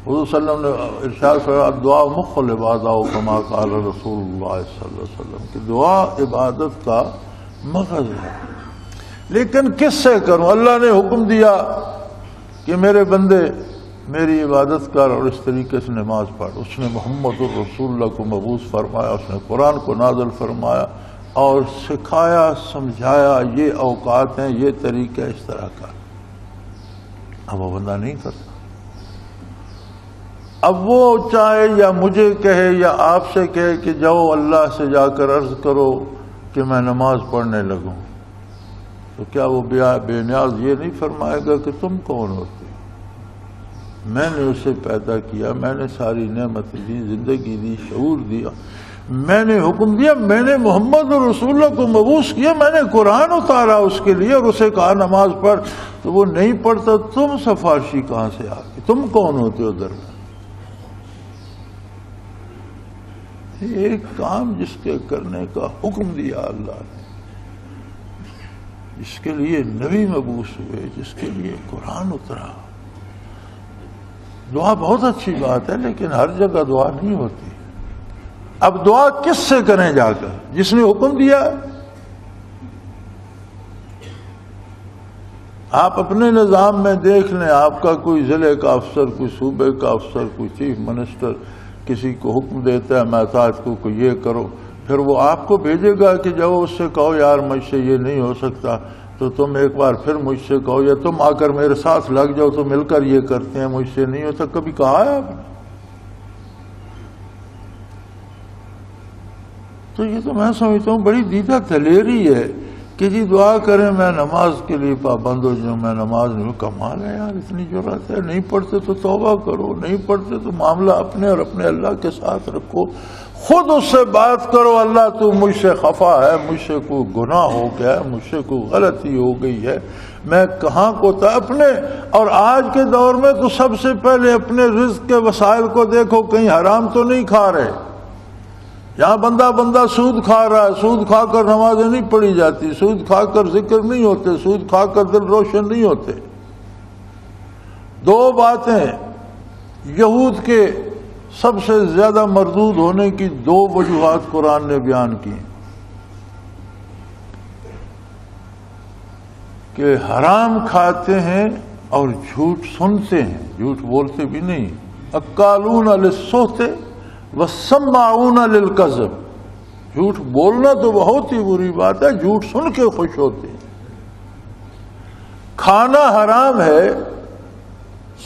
حضور صلی اللہ علیہ وسلم نے ارشاد فرمایا دعا مخ العبادہ کما قال رسول اللہ صلی اللہ علیہ وسلم کہ دعا عبادت کا مغز ہے. لیکن کس سے کروں؟ اللہ نے حکم دیا کہ میرے بندے میری عبادت کر اور اس طریقے سے نماز پڑھ. اس نے محمد الرسول اللہ کو مبعوث فرمایا، اس نے قرآن کو نازل فرمایا اور سکھایا، سمجھایا یہ اوقات ہیں، یہ طریقہ اس طرح کا. اب وہ بندہ نہیں کرتا. اب وہ چاہے یا مجھے کہے یا آپ سے کہے کہ جاؤ اللہ سے جا کر عرض کرو کہ میں نماز پڑھنے لگوں، تو کیا وہ بے نیاز یہ نہیں فرمائے گا کہ تم کون ہوتے ہو؟ میں نے اسے پیدا کیا، میں نے ساری نعمتیں دی، زندگی دی، شعور دیا، میں نے حکم دیا، میں نے محمد رسول اللہ کو مبعوث کیا، میں نے قرآن اتارا اس کے لیے اور اسے کہا نماز پڑھ، تو وہ نہیں پڑھتا. تم سفارشی کہاں سے آ گئے؟ تم کون ہوتے ہو ادھر؟ ایک کام جس کے کرنے کا حکم دیا اللہ نے، جس کے لیے نبی مبعوث ہوئے، جس کے لیے قرآن اترا. دعا بہت اچھی بات ہے لیکن ہر جگہ دعا نہیں ہوتی. اب دعا کس سے کریں جا کر؟ جس نے حکم دیا. آپ اپنے نظام میں دیکھ لیں، آپ کا کوئی ضلع کا افسر، کوئی صوبے کا افسر، کوئی چیف منسٹر کسی کو حکم دیتا ہے محتاج کو کہ یہ کرو، پھر وہ آپ کو بھیجے گا کہ جاؤ اس سے کہو یار مجھ سے یہ نہیں ہو سکتا، تو تم ایک بار پھر مجھ سے کہو، یا تم آ کر میرے ساتھ لگ جاؤ تو مل کر یہ کرتے ہیں، مجھ سے نہیں ہوتا. کبھی کہا ہے آپ نے؟ تو یہ تو میں سمجھتا ہوں بڑی دیدہ دلیری ہے کہ جی دعا کریں میں نماز کے لیے پابند ہو جاؤں، میں نماز نہیں. کمال ہے یار، اتنی جرأت ہے. نہیں پڑھتے تو توبہ کرو، نہیں پڑھتے تو معاملہ اپنے اور اپنے اللہ کے ساتھ رکھو، خود اس سے بات کرو، اللہ تو مجھ سے خفا ہے، مجھ سے کوئی گناہ ہو گیا ہے، مجھ سے کوئی غلطی ہو گئی ہے، میں کہاں کو تھا اپنے. اور آج کے دور میں تو سب سے پہلے اپنے رزق کے وسائل کو دیکھو، کہیں حرام تو نہیں کھا رہے. یہاں بندہ سود کھا رہا ہے، سود کھا کر نمازیں نہیں پڑھی جاتی، سود کھا کر ذکر نہیں ہوتے، سود کھا کر دل روشن نہیں ہوتے. دو باتیں یہود کے سب سے زیادہ مردود ہونے کی دو وجوہات قرآن نے بیان کی کہ حرام کھاتے ہیں اور جھوٹ سنتے ہیں، جھوٹ بولتے بھی نہیں. اکالون للسحت وسماعون للکذب. جھوٹ بولنا تو بہت ہی بری بات ہے، جھوٹ سن کے خوش ہوتے ہیں. کھانا حرام ہے،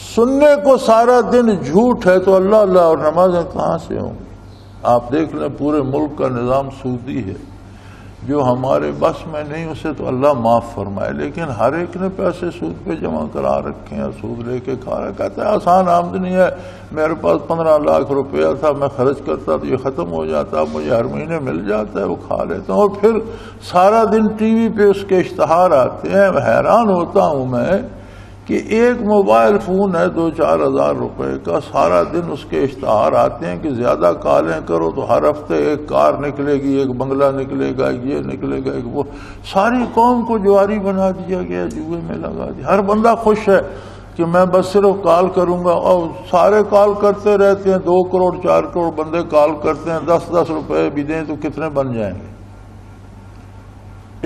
سننے کو سارا دن جھوٹ ہے، تو اللہ اللہ اور نمازیں کہاں سے ہوں گی؟ آپ دیکھ لیں پورے ملک کا نظام سودی ہے. جو ہمارے بس میں نہیں اسے تو اللہ معاف فرمائے، لیکن ہر ایک نے پیسے سود پہ جمع کرا رکھے ہیں، سود لے کے کھا رہا، کہتا ہے آسان آمدنی ہے، میرے پاس 15 لاکھ روپیہ تھا، میں خرچ کرتا تو یہ ختم ہو جاتا، مجھے ہر مہینے مل جاتا ہے، وہ کھا لیتا ہوں، اور پھر سارا دن ٹی وی پہ اس کے اشتہار آتے ہیں۔ حیران ہوتا ہوں میں کہ ایک موبائل فون ہے 2-4 ہزار روپے کا، سارا دن اس کے اشتہار آتے ہیں کہ زیادہ کالیں کرو تو ہر ہفتے ایک کار نکلے گی، ایک بنگلہ نکلے گا، یہ نکلے گا، ایک وہ، ساری قوم کو جواری بنا دیا گیا، جوئے میں لگا دیا۔ ہر بندہ خوش ہے کہ میں بس صرف کال کروں گا، اور سارے کال کرتے رہتے ہیں، 2 کروڑ 4 کروڑ بندے کال کرتے ہیں، 10-10 روپے بھی دیں تو کتنے بن جائیں گے؟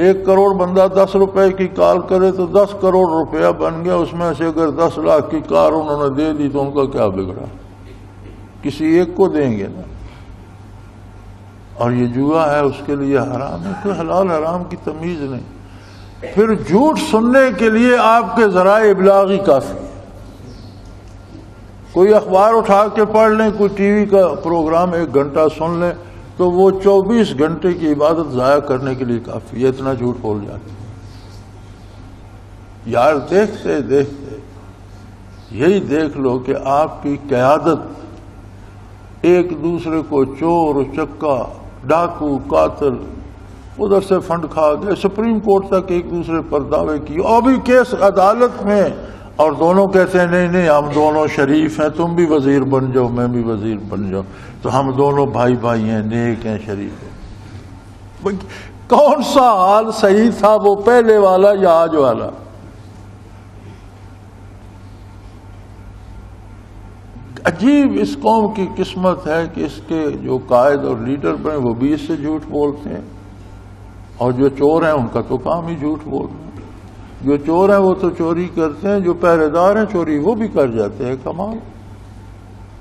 1 کروڑ بندہ 10 روپے کی کال کرے تو 10 کروڑ روپیہ بن گیا، اس میں سے اگر 10 لاکھ کی کار انہوں نے دے دی تو ان کا کیا بگڑا؟ کسی ایک کو دیں گے نا۔ اور یہ جوا ہے، اس کے لیے حرام ہے، کوئی حلال حرام کی تمیز نہیں۔ پھر جھوٹ سننے کے لیے آپ کے ذرائع ابلاغ ہی کافی ہے۔ کوئی اخبار اٹھا کے پڑھ لیں، کوئی ٹی وی کا پروگرام 1 گھنٹہ سن لیں تو وہ 24 گھنٹے کی عبادت ضائع کرنے کے لیے کافی ہے، اتنا جھوٹ بول جاتے ہیں۔ یار دیکھتے دیکھتے یہی دیکھ لو کہ آپ کی قیادت ایک دوسرے کو چور چکا ڈاکو قاتل ادھر سے فنڈ کھا گئے، سپریم کورٹ تک ایک دوسرے پر دعوے کی، اور بھی کیس عدالت میں، اور دونوں کہتے ہیں نہیں نہیں ہم دونوں شریف ہیں، تم بھی وزیر بن جاؤ میں بھی وزیر بن جاؤ، تو ہم دونوں بھائی بھائی ہیں، نیک ہیں، شریف ہیں۔ کون سا حال صحیح تھا، وہ پہلے والا یا آج والا؟ عجیب اس قوم کی قسمت ہے کہ اس کے جو قائد اور لیڈر بنے وہ بھی اس سے جھوٹ بولتے ہیں، اور جو چور ہیں ان کا تو کام ہی جھوٹ بولنا۔ جو چور ہیں وہ تو چوری کرتے ہیں، جو پہرے دار ہیں چوری وہ بھی کر جاتے ہیں۔ کمال،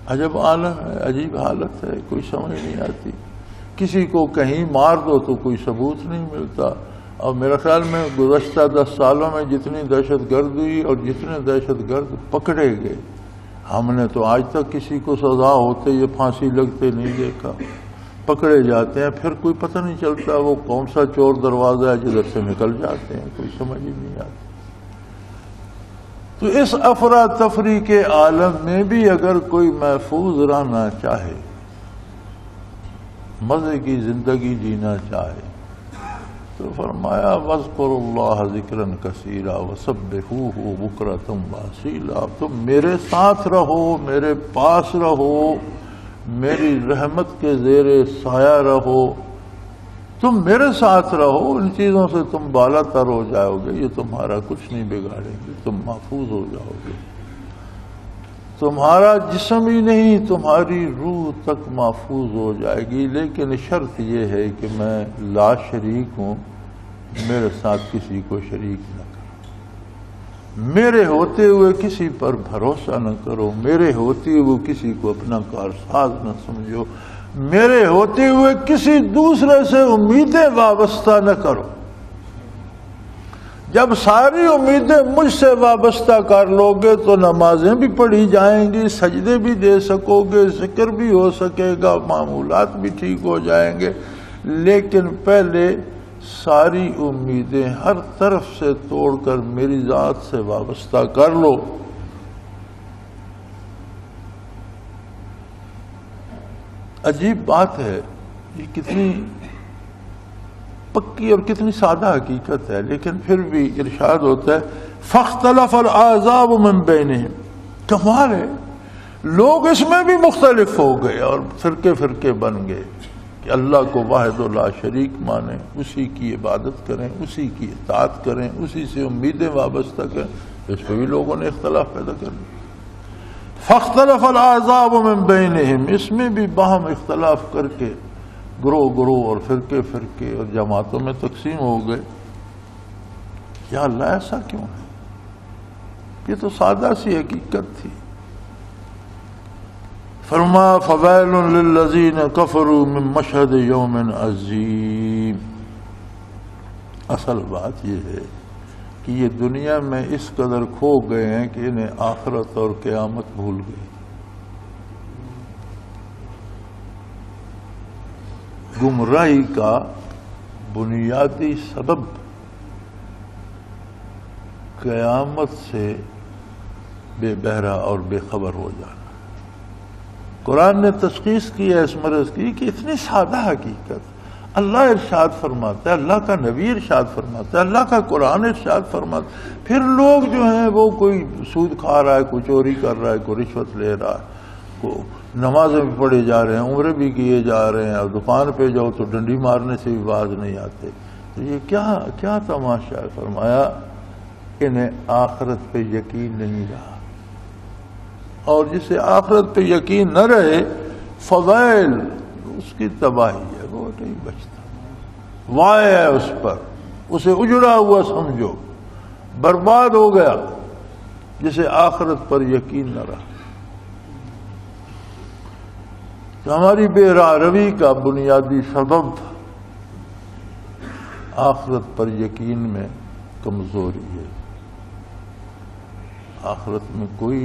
عجب عالم ہے، عجیب حالت ہے، کوئی سمجھ نہیں آتی۔ کسی کو کہیں مار دو تو کوئی ثبوت نہیں ملتا، اور میرے خیال میں گزشتہ 10 سالوں میں جتنی دہشت گرد ہوئی اور جتنے دہشت گرد پکڑے گئے، ہم نے تو آج تک کسی کو سزا ہوتے یہ پھانسی لگتے نہیں دیکھا۔ پکڑے جاتے ہیں، پھر کوئی پتہ نہیں چلتا وہ کون سا چور دروازہ ہے جدھر سے نکل جاتے ہیں، کوئی سمجھ ہی نہیں آتی۔ تو اس افراتفری کے عالم میں بھی اگر کوئی محفوظ رہنا چاہے، مزے کی زندگی جینا چاہے، تو فرمایا وَاذْكُرُوا اللَّهَ ذِكْرًا كَثِيرًا وَسَبِّحُوهُ بُكْرَةً وَأَصِيلًا۔ تم میرے ساتھ رہو، میرے پاس رہو، میری رحمت کے زیر سایہ رہو، تم میرے ساتھ رہو، ان چیزوں سے تم بالا تر ہو جاؤ گے، یہ تمہارا کچھ نہیں بگاڑیں گے، تم محفوظ ہو جاؤ گے۔ تمہارا جسم ہی نہیں تمہاری روح تک محفوظ ہو جائے گی، لیکن شرط یہ ہے کہ میں لا شریک ہوں، میرے ساتھ کسی کو شریک نہ کرو، میرے ہوتے ہوئے کسی پر بھروسہ نہ کرو، میرے ہوتے ہوئے کسی کو اپنا کارساز نہ سمجھو، میرے ہوتے ہوئے کسی دوسرے سے امیدیں وابستہ نہ کرو۔ جب ساری امیدیں مجھ سے وابستہ کر لو گے تو نمازیں بھی پڑھی جائیں گی، سجدے بھی دے سکو گے، ذکر بھی ہو سکے گا، معمولات بھی ٹھیک ہو جائیں گے، لیکن پہلے ساری امیدیں ہر طرف سے توڑ کر میری ذات سے وابستہ کر لو۔ عجیب بات ہے، یہ کتنی پکی اور کتنی سادہ حقیقت ہے، لیکن پھر بھی ارشاد ہوتا ہے فَاخْتَلَفَ الْأَحْزَابُ مِنْ بَيْنِهِمْ۔ کمال ہے، لوگ اس میں بھی مختلف ہو گئے اور فرقے فرقے بن گئے کہ اللہ کو واحد و لا شریک مانیں، اسی کی عبادت کریں، اسی کی اطاعت کریں، اسی سے امیدیں وابستہ کریں۔ اس پہ بھی لوگوں نے اختلاف پیدا کر دیا۔ فَاخْتَلَفَ الْأَحْزَابُ مِنْ بَيْنِهِمْ، اس میں بھی باہم اختلاف کر کے گروہ گروہ اور فرقے فرقے اور جماعتوں میں تقسیم ہو گئے۔ یا اللہ ایسا کیوں ہے؟ یہ تو سادہ سی حقیقت تھی۔ فرمایا فَوَيْلٌ لِلَّذِينَ كَفَرُوا مِن مَشْهَدِ يَوْمٍ عَظِيمٍ۔ اصل بات یہ ہے کہ یہ دنیا میں اس قدر کھو گئے ہیں کہ انہیں آخرت اور قیامت بھول گئی۔ گمراہی کا بنیادی سبب قیامت سے بے بہرا اور بے خبر ہو جانا۔ قرآن نے تشخیص کی ہے اس مرض کی کہ اتنی سادہ حقیقت اللہ ارشاد فرماتا ہے، اللہ کا نبی ارشاد فرماتا ہے، اللہ کا قرآن ارشاد فرماتا ہے، پھر لوگ جو ہیں وہ کوئی سود کھا رہا ہے، کوئی چوری کر رہا ہے، کوئی رشوت لے رہا ہے، کوئی نمازیں بھی پڑھے جا رہے ہیں، عمرے بھی کیے جا رہے ہیں، اور دکان پہ جاؤ تو ڈنڈی مارنے سے بھی باز نہیں آتے۔ تو یہ کیا تماشا ہے؟ فرمایا انہیں آخرت پہ یقین نہیں رہا، اور جسے آخرت پہ یقین نہ رہے فوائل اس کی تباہی ہے، وہ نہیں بچتا، وائے ہے اس پر، اسے اجڑا ہوا سمجھو، برباد ہو گیا جسے آخرت پر یقین نہ رہا۔ تو ہماری بے راہ روی کا بنیادی سبب آخرت پر یقین میں کمزوری ہے۔ آخرت میں کوئی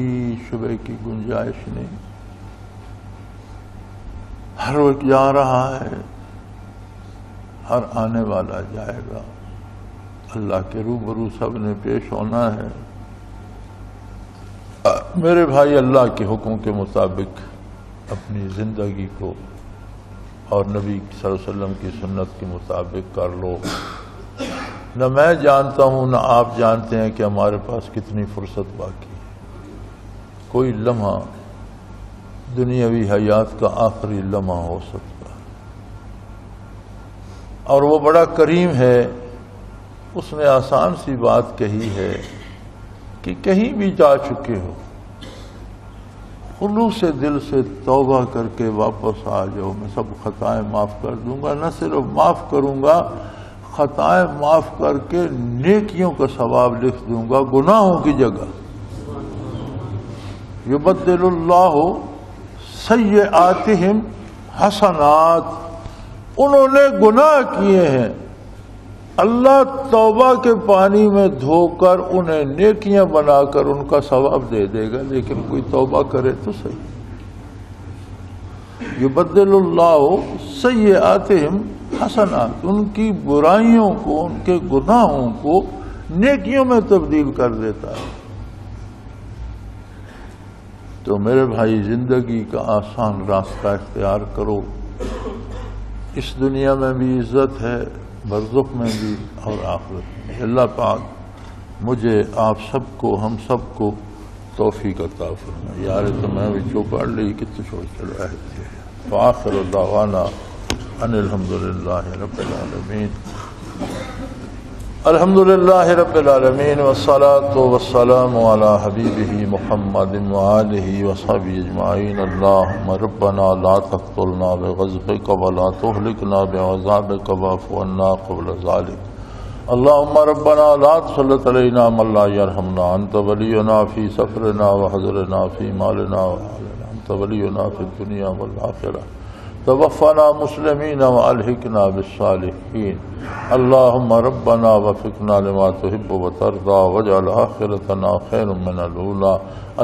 شبہ کی گنجائش نہیں، ہر وقت جا رہا ہے، ہر آنے والا جائے گا، اللہ کے روبرو سب نے پیش ہونا ہے۔ میرے بھائی، اللہ کے حکم کے مطابق اپنی زندگی کو اور نبی صلی اللہ علیہ وسلم کی سنت کے مطابق کر لو۔ نہ میں جانتا ہوں نہ آپ جانتے ہیں کہ ہمارے پاس کتنی فرصت باقی ہے۔ کوئی لمحہ دنیاوی حیات کا آخری لمحہ ہو سکتا ہے، اور وہ بڑا کریم ہے، اس نے آسان سی بات کہی ہے کہ کہیں بھی جا چکے ہو، خلوص دل سے توبہ کر کے واپس آ جاؤ، میں سب خطائیں معاف کر دوں گا۔ نہ صرف معاف کروں گا، خطائیں معاف کر کے نیکیوں کا ثواب لکھ دوں گا گناہوں کی جگہ۔ یبدل اللہ سیئاتہم حسنات، انہوں نے گناہ کیے ہیں، اللہ توبہ کے پانی میں دھو کر انہیں نیکیاں بنا کر ان کا ثواب دے دے گا، لیکن کوئی توبہ کرے تو صحیح۔ یبدل اللہ سیئاتہم حسنات، ان کی برائیوں کو، ان کے گناہوں کو نیکیوں میں تبدیل کر دیتا ہے۔ تو میرے بھائی، زندگی کا آسان راستہ اختیار کرو، اس دنیا میں بھی عزت ہے، برزخ میں بھی اور آخرت میں۔ اللہ پاک مجھے، آپ سب کو، ہم سب کو توفیق عطا فرمائے۔ یار تو میں بھی چوپڑ لی کتنے چھوڑ چلو ہے۔ وآخر دعوانا ان الحمدللہ رب العالمین، الحمدللہ رب العالمین، والصلاة والسلام علی حبیبہ محمد وآلہ وصحبہ اجمعین۔ اللہم ربنا لا تقتلنا بغضبک ولا تہلکنا بعذابک واعف عنا قبل ذلک۔ اللہم ربنا لا تسلط علینا من لا یرحمنا، انت ولینا فی سفرنا وحضرنا فی مالنا وحالنا، انت ولینا فی الدنیا والآخرہ، توفنا مسلمین والحقنا بالصالحین۔ اللہم ربنا وفقنا لما تحب وترضى واجعل آخرتنا خیر من الاولی۔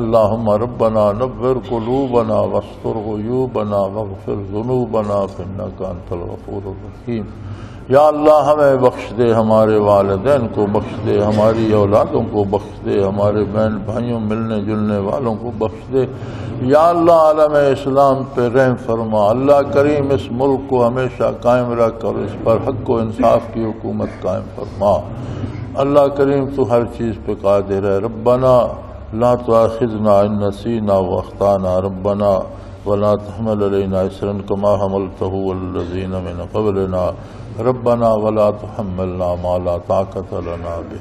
اللہم ربنا نور قلوبنا واستر عیوبنا واغفر ذنوبنا فانک انت الغفور الرحیم۔ یا اللہ ہمیں بخش دے، ہمارے والدین کو بخش دے، ہماری اولادوں کو بخش دے، ہمارے بہن بھائیوں ملنے جلنے والوں کو بخش دے۔ یا اللہ عالم اسلام پہ رحم فرما۔ اللہ کریم اس ملک کو ہمیشہ قائم رکھ اور اس پر حق و انصاف کی حکومت قائم فرما۔ اللہ کریم تو ہر چیز پہ قادر ہے۔ ربنا لا تؤاخذنا ان نسینا واخطانا، ربنا ولا تحمل علینا اصرا کما حملته على الذین من قبلنا، ربنا ولا تحملنا ما لا طاقت لنا به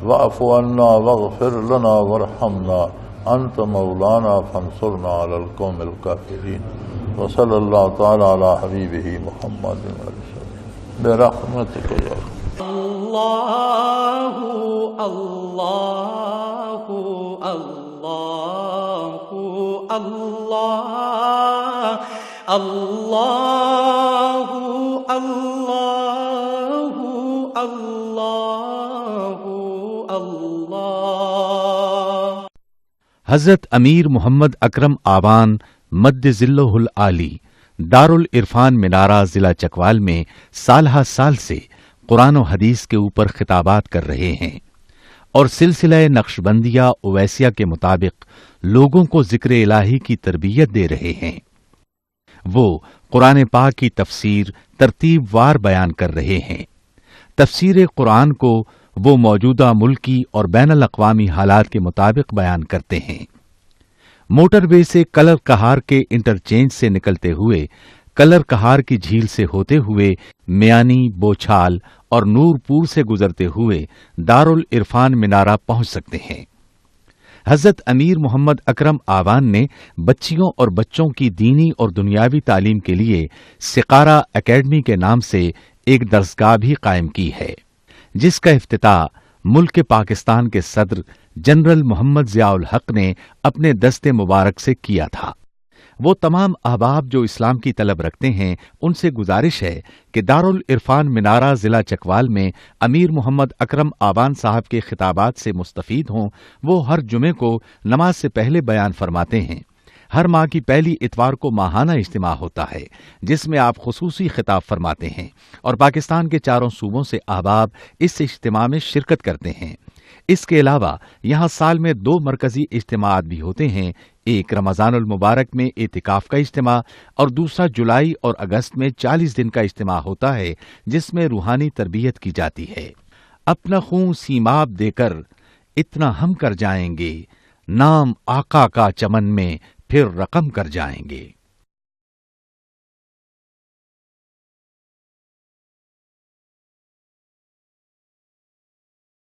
واعف عنا واغفر لنا وارحمنا انت مولانا فانصرنا على القوم الكافرین۔ وصلی اللہ تعالی علی حبیبہ محمد برحمتک یا اللہ اللہ اللہ اللہ اللہ اللہ اللہ اللہ۔ حضرت امیر محمد اکرم آبان مد ذلہ العالی دارالعرفان منارہ ضلع چکوال میں سالہ سال سے قرآن و حدیث کے اوپر خطابات کر رہے ہیں اور سلسلہ نقشبندیہ اویسیہ کے مطابق لوگوں کو ذکر الہی کی تربیت دے رہے ہیں۔ وہ قرآن پاک کی تفسیر ترتیب وار بیان کر رہے ہیں۔ تفسیر قرآن کو وہ موجودہ ملکی اور بین الاقوامی حالات کے مطابق بیان کرتے ہیں۔ موٹر وے سے کلر کہار کے انٹرچینج سے نکلتے ہوئے، کلر کہار کی جھیل سے ہوتے ہوئے، میانی، بوچھال اور نور پور سے گزرتے ہوئے دارالعرفان منارہ پہنچ سکتے ہیں۔ حضرت امیر محمد اکرم آوان نے بچیوں اور بچوں کی دینی اور دنیاوی تعلیم کے لیے سقارہ اکیڈمی کے نام سے ایک درسگاہ بھی قائم کی ہے، جس کا افتتاح ملک پاکستان کے صدر جنرل محمد ضیاء الحق نے اپنے دست مبارک سے کیا تھا۔ وہ تمام احباب جو اسلام کی طلب رکھتے ہیں ان سے گزارش ہے کہ دارالعرفان منارہ ضلع چکوال میں امیر محمد اکرم آوان صاحب کے خطابات سے مستفید ہوں۔ وہ ہر جمعے کو نماز سے پہلے بیان فرماتے ہیں۔ ہر ماہ کی پہلی اتوار کو ماہانہ اجتماع ہوتا ہے جس میں آپ خصوصی خطاب فرماتے ہیں اور پاکستان کے چاروں صوبوں سے احباب اس اجتماع میں شرکت کرتے ہیں۔ اس کے علاوہ یہاں سال میں 2 مرکزی اجتماعات بھی ہوتے ہیں، ایک رمضان المبارک میں اعتکاف کا اجتماع اور دوسرا جولائی اور اگست میں 40 دن کا اجتماع ہوتا ہے جس میں روحانی تربیت کی جاتی ہے۔ اپنا خون سیماب دے کر اتنا ہم کر جائیں گے، نام آقا کا چمن میں پھر رقم کر جائیں گے۔